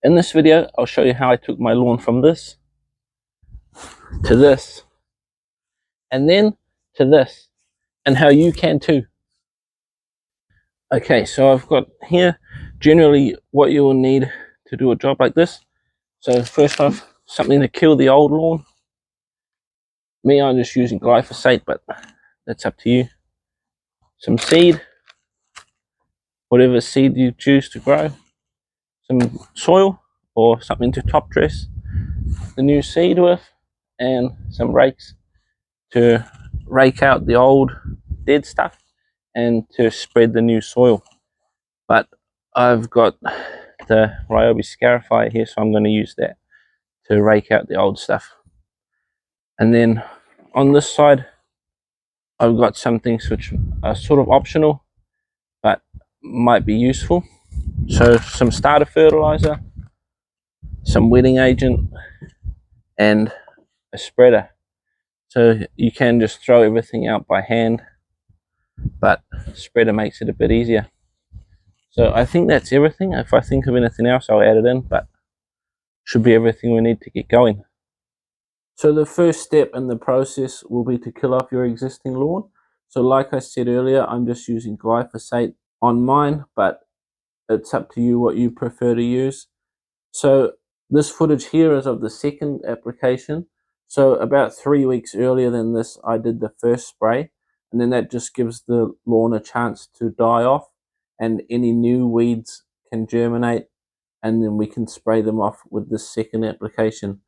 In this video, I'll show you how I took my lawn from this to this, and then to this, and how you can too. Okay, so I've got here generally what you will need to do a job like this. So first off, something to kill the old lawn. Me, I'm just using glyphosate, but that's up to you. Some seed, whatever seed you choose to grow. Some soil or something to top dress the new seed with, and some rakes to rake out the old dead stuff and to spread the new soil. But I've got the Ryobi scarifier here, so I'm going to use that to rake out the old stuff. And then on this side, I've got some things which are sort of optional but might be useful. So some starter fertilizer, some wetting agent, and a spreader. So you can just throw everything out by hand, but spreader makes it a bit easier. So I think that's everything. If I think of anything else, I'll add it in, but should be everything we need to get going. So the first step in the process will be to kill off your existing lawn. So like I said earlier, I'm just using glyphosate on mine, but it's up to you what you prefer to use. So this footage here is of the second application. So about 3 weeks earlier than this, I did the first spray, and then that just gives the lawn a chance to die off and any new weeds can germinate, and then we can spray them off with this second application.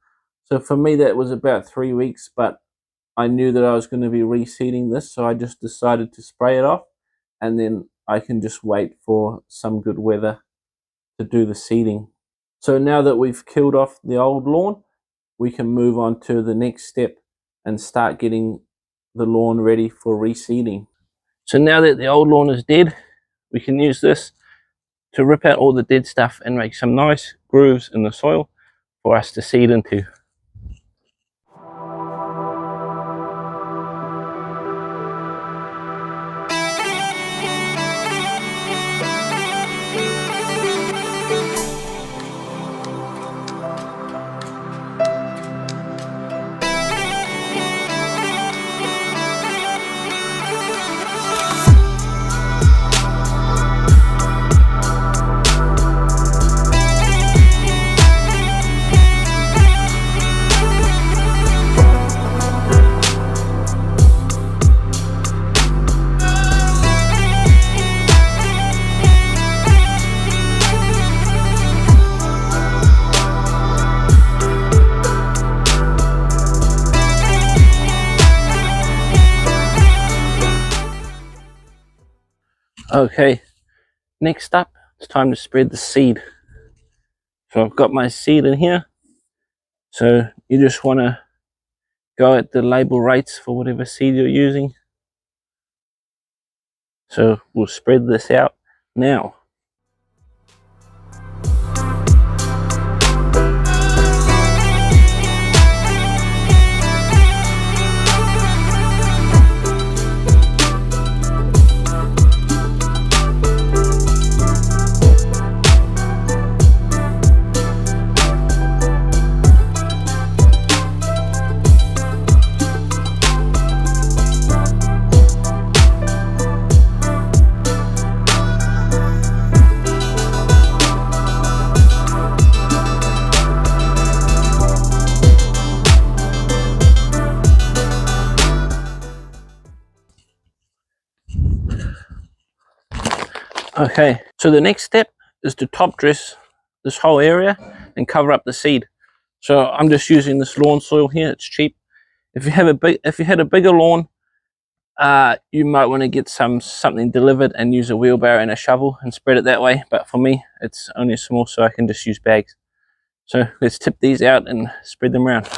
So for me, that was about 3 weeks, but I knew that I was going to be reseeding this, so I just decided to spray it off, and then I can just wait for some good weather to do the seeding. So now that we've killed off the old lawn, we can move on to the next step and start getting the lawn ready for reseeding. So now that the old lawn is dead, we can use this to rip out all the dead stuff and make some nice grooves in the soil for us to seed into. Okay, next up, it's time to spread the seed. So I've got my seed in here. So you just want to go at the label rates for whatever seed you're using. So we'll spread this out now. Okay, so the next step is to top dress this whole area and cover up the seed. So I'm just using this lawn soil here. It's cheap. If you had a bigger lawn, you might want to get something delivered and use a wheelbarrow and a shovel and spread it that way. But for me, it's only small, so I can just use bags. So let's tip these out and spread them around.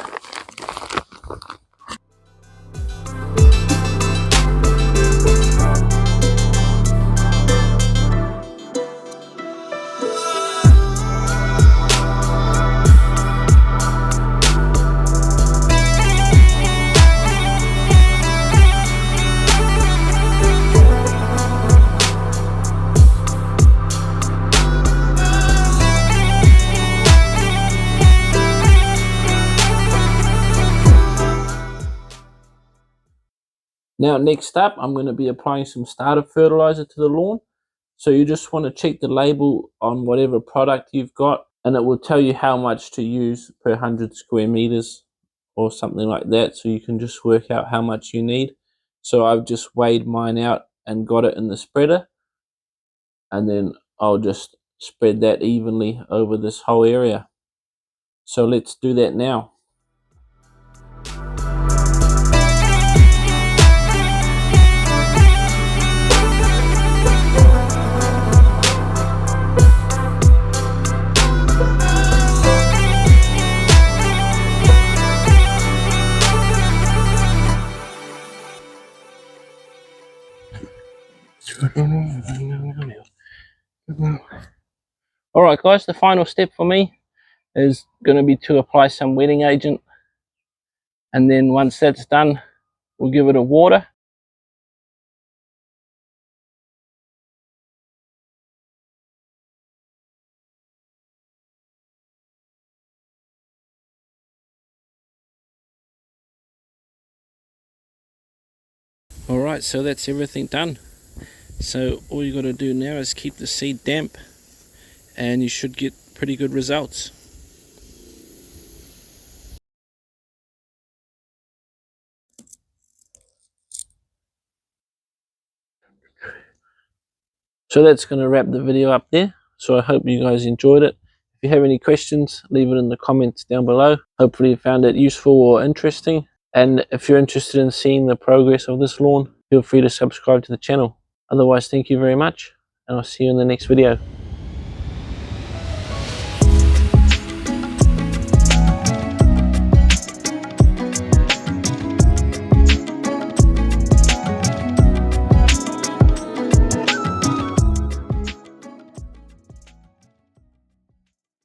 Now next up, I'm going to be applying some starter fertilizer to the lawn. So you just want to check the label on whatever product you've got, and it will tell you how much to use per 100 square meters or something like that, so you can just work out how much you need. So I've just weighed mine out and got it in the spreader, and then I'll just spread that evenly over this whole area. So let's do that now. Alright guys, the final step for me is going to be to apply some wetting agent, and then once that's done, we'll give it a water. Alright, so that's everything done. So all you got to do now is keep the seed damp, and you should get pretty good results. So that's going to wrap the video up there. So I hope you guys enjoyed it. If you have any questions, leave it in the comments down below. Hopefully you found it useful or interesting. And if you're interested in seeing the progress of this lawn, feel free to subscribe to the channel. Otherwise, thank you very much, and I'll see you in the next video.